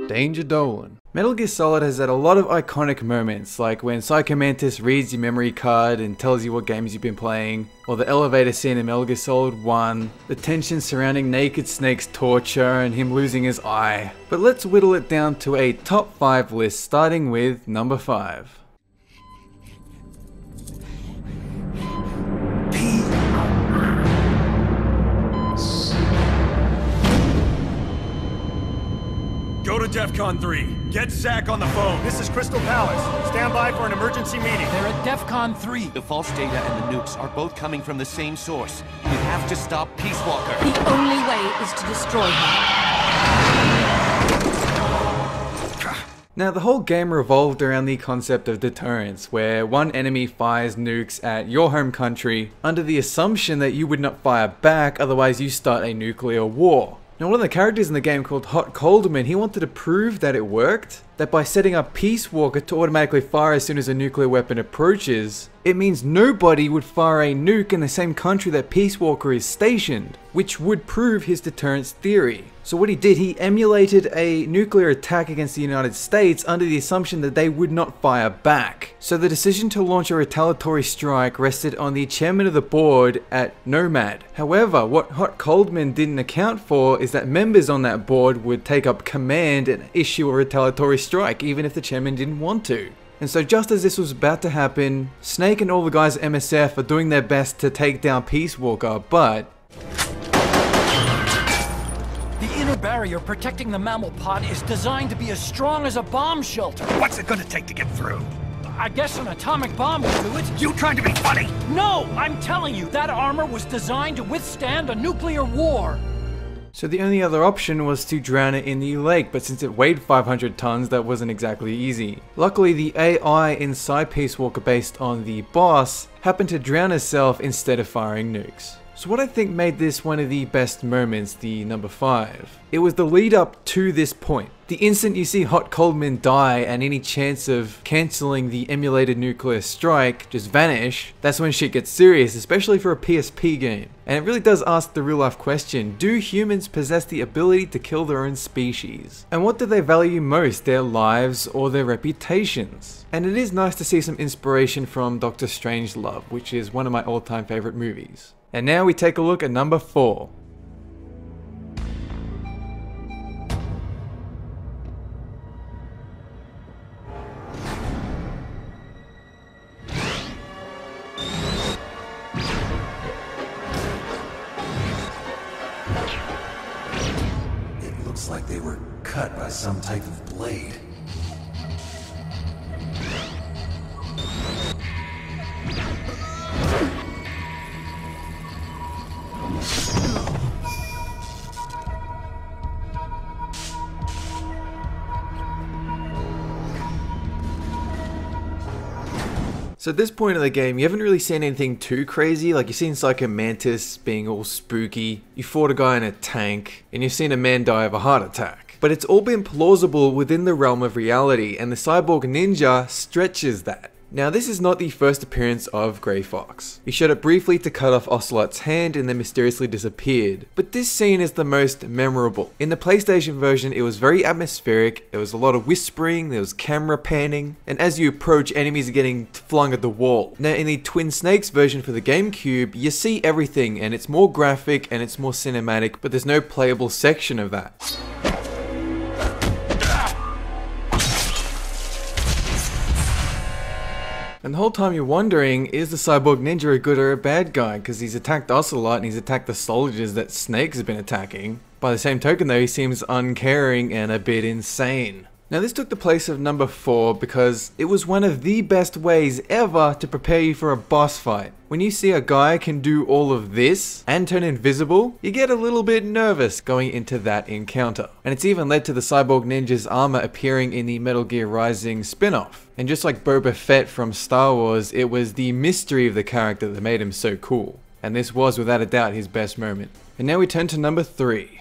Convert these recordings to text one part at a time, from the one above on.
Danger Dolan. Metal Gear Solid has had a lot of iconic moments, like when Psycho Mantis reads your memory card and tells you what games you've been playing, or the elevator scene in Metal Gear Solid 1, the tension surrounding Naked Snake's torture and him losing his eye. But let's whittle it down to a top 5 list, starting with number 5. Go to DEFCON 3. Get Zach on the phone. This is Crystal Palace. Stand by for an emergency meeting. They're at DEFCON 3. The false data and the nukes are both coming from the same source. We have to stop Peace Walker. The only way is to destroy him. Now, the whole game revolved around the concept of deterrence, where one enemy fires nukes at your home country under the assumption that you would not fire back, otherwise you start a nuclear war. Now, one of the characters in the game called Hot Coldman, he wanted to prove that it worked, that by setting up Peace Walker to automatically fire as soon as a nuclear weapon approaches, it means nobody would fire a nuke in the same country that Peace Walker is stationed, which would prove his deterrence theory. So what he did, he emulated a nuclear attack against the United States under the assumption that they would not fire back. So the decision to launch a retaliatory strike rested on the chairman of the board at Nomad. However, what Hot Coldman didn't account for is that members on that board would take up command and issue a retaliatory strike, even if the chairman didn't want to. And so just as this was about to happen, Snake and all the guys at MSF are doing their best to take down Peace Walker, but The inner barrier protecting the mammal pod is designed to be as strong as a bomb shelter. What's it gonna take to get through? I guess an atomic bomb would do it. You trying to be funny? No, I'm telling you, that armor was designed to withstand a nuclear war. so the only other option was to drown it in the lake, but since it weighed 500 tons, that wasn't exactly easy. Luckily, the AI inside Peace Walker based on the boss happened to drown herself instead of firing nukes. So what I think made this one of the best moments, the number 5, it was the lead up to this point. The instant you see Hot Coldman die and any chance of cancelling the emulated nuclear strike just vanish, that's when shit gets serious, especially for a PSP game. And it really does ask the real life question, do humans possess the ability to kill their own species? And what do they value most, their lives or their reputations? And it is nice to see some inspiration from Dr. Strangelove, which is one of my all-time favourite movies. And now we take a look at number 4. It looks like they were cut by some type of blade. So at this point of the game, you haven't really seen anything too crazy. Like, you've seen Psycho Mantis being all spooky, you fought a guy in a tank, and you've seen a man die of a heart attack. But it's all been plausible within the realm of reality, and the Cyborg Ninja stretches that. Now, this is not the first appearance of Grey Fox. He showed up briefly to cut off Ocelot's hand and then mysteriously disappeared. But this scene is the most memorable. In the PlayStation version, it was very atmospheric, there was a lot of whispering, there was camera panning, and as you approach, enemies are getting flung at the wall. Now, in the Twin Snakes version for the Gamecube, you see everything, and it's more graphic and it's more cinematic, but there's no playable section of that. And the whole time you're wondering, is the Cyborg Ninja a good or a bad guy? Because he's attacked Ocelot and he's attacked the soldiers that Snake has been attacking. By the same token though, he seems uncaring and a bit insane. Now this took the place of number 4 because it was one of the best ways ever to prepare you for a boss fight. When you see a guy can do all of this and turn invisible, you get a little bit nervous going into that encounter. And it's even led to the Cyborg Ninja's armor appearing in the Metal Gear Rising spin-off. And just like Boba Fett from Star Wars, it was the mystery of the character that made him so cool. And this was without a doubt his best moment. And now we turn to number 3.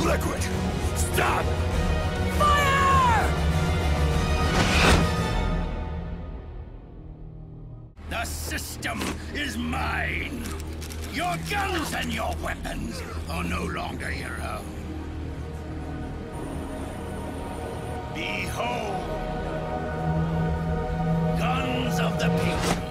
Liquid! Stop! Fire! The system is mine. Your guns and your weapons are no longer your own. Behold, guns of the Patriots.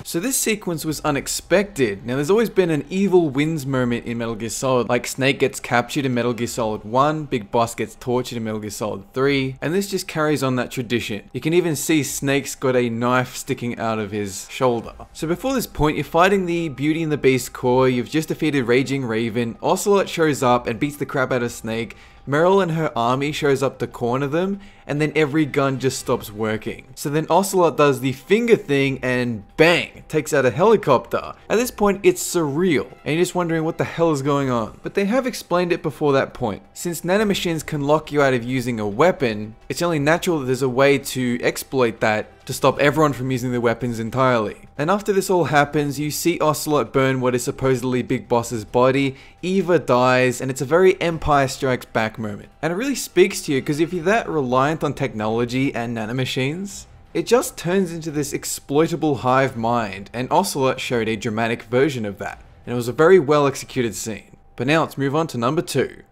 So this sequence was unexpected. Now there's always been an evil wins moment in Metal Gear Solid, like Snake gets captured in Metal Gear Solid 1, Big Boss gets tortured in Metal Gear Solid 3, and this just carries on that tradition. You can even see Snake's got a knife sticking out of his shoulder. So before this point, you're fighting the Beauty and the Beast core, you've just defeated Raging Raven, Ocelot shows up and beats the crap out of Snake, Meryl and her army shows up to corner them, and then every gun just stops working. So then Ocelot does the finger thing and bang, takes out a helicopter. At this point, it's surreal, and you're just wondering what the hell is going on. But they have explained it before that point. Since nanomachines can lock you out of using a weapon, it's only natural that there's a way to exploit that to stop everyone from using the weapons entirely. And after this all happens, you see Ocelot burn what is supposedly Big Boss's body, Eva dies, and it's a very Empire Strikes Back moment. And it really speaks to you, because if you're that reliant on technology and nanomachines, it just turns into this exploitable hive mind, and Ocelot showed a dramatic version of that. And it was a very well executed scene. But now let's move on to number 2.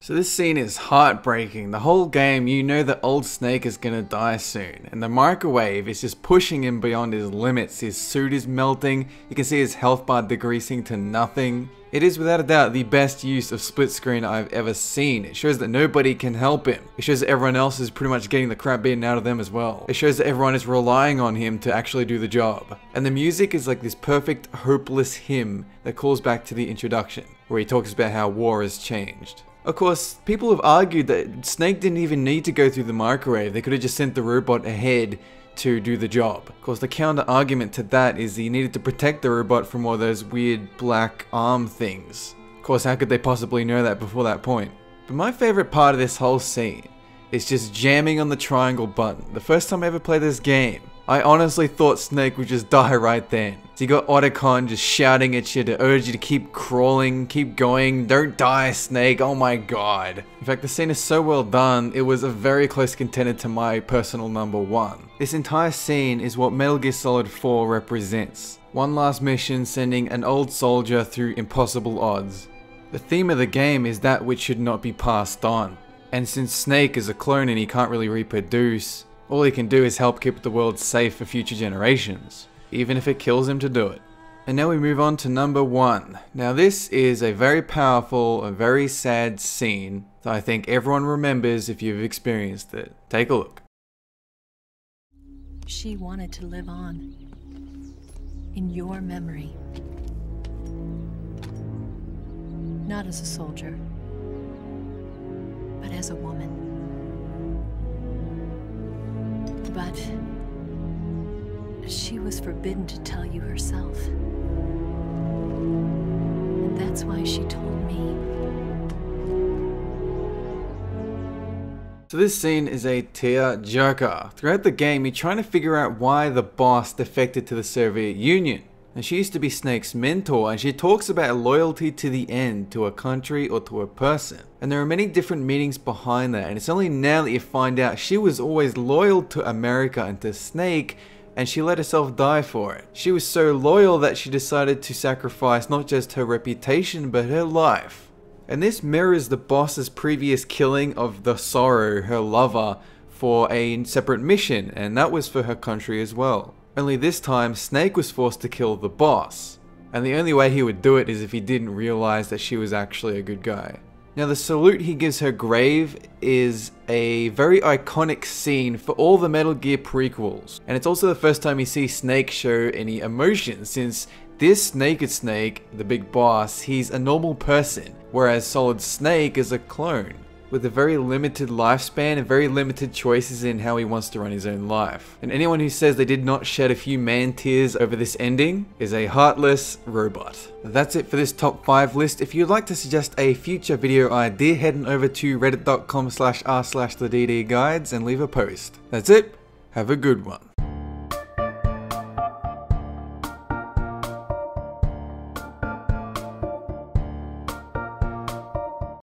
So this scene is heartbreaking. The whole game, you know that old Snake is gonna die soon, and the microwave is just pushing him beyond his limits. His suit is melting, you can see his health bar decreasing to nothing. It is without a doubt the best use of split screen I've ever seen. It shows that nobody can help him. It shows that everyone else is pretty much getting the crap beaten out of them as well. It shows that everyone is relying on him to actually do the job. And the music is like this perfect, hopeless hymn that calls back to the introduction, where he talks about how war has changed. Of course, people have argued that Snake didn't even need to go through the microwave. They could have just sent the robot ahead to do the job. Of course, the counter argument to that is that you needed to protect the robot from all those weird black arm things. Of course, how could they possibly know that before that point? But my favorite part of this whole scene is just jamming on the triangle button. The first time I ever played this game, I honestly thought Snake would just die right then. So you got Otacon just shouting at you to urge you to keep crawling, keep going, don't die Snake, oh my god. In fact, the scene is so well done, it was a very close contender to my personal number 1. This entire scene is what Metal Gear Solid 4 represents. One last mission sending an old soldier through impossible odds. The theme of the game is that which should not be passed on. And since Snake is a clone and he can't really reproduce, all he can do is help keep the world safe for future generations, even if it kills him to do it. And now we move on to number 1. Now this is a very powerful, a very sad scene that I think everyone remembers if you've experienced it. Take a look. She wanted to live on. In your memory. Not as a soldier, but as a woman. But she was forbidden to tell you herself. And that's why she told me. So this scene is a tear-jerker. Throughout the game, you're trying to figure out why the boss defected to the Soviet Union. And she used to be Snake's mentor, and she talks about loyalty to the end, to a country or to a person. And there are many different meanings behind that, and it's only now that you find out she was always loyal to America and to Snake, and she let herself die for it. She was so loyal that she decided to sacrifice not just her reputation, but her life. And this mirrors the boss's previous killing of the Sorrow, her lover, for a separate mission, and that was for her country as well. Only this time, Snake was forced to kill the boss. And the only way he would do it is if he didn't realize that she was actually a good guy. Now the salute he gives her grave is a very iconic scene for all the Metal Gear prequels. And it's also the first time you see Snake show any emotion, since this Naked Snake, the big boss, he's a normal person, whereas Solid Snake is a clone. with a very limited lifespan and very limited choices in how he wants to run his own life. And anyone who says they did not shed a few man tears over this ending is a heartless robot. That's it for this top 5 list. If you'd like to suggest a future video idea, head on over to reddit.com/r/theddguides and leave a post. That's it. Have a good one.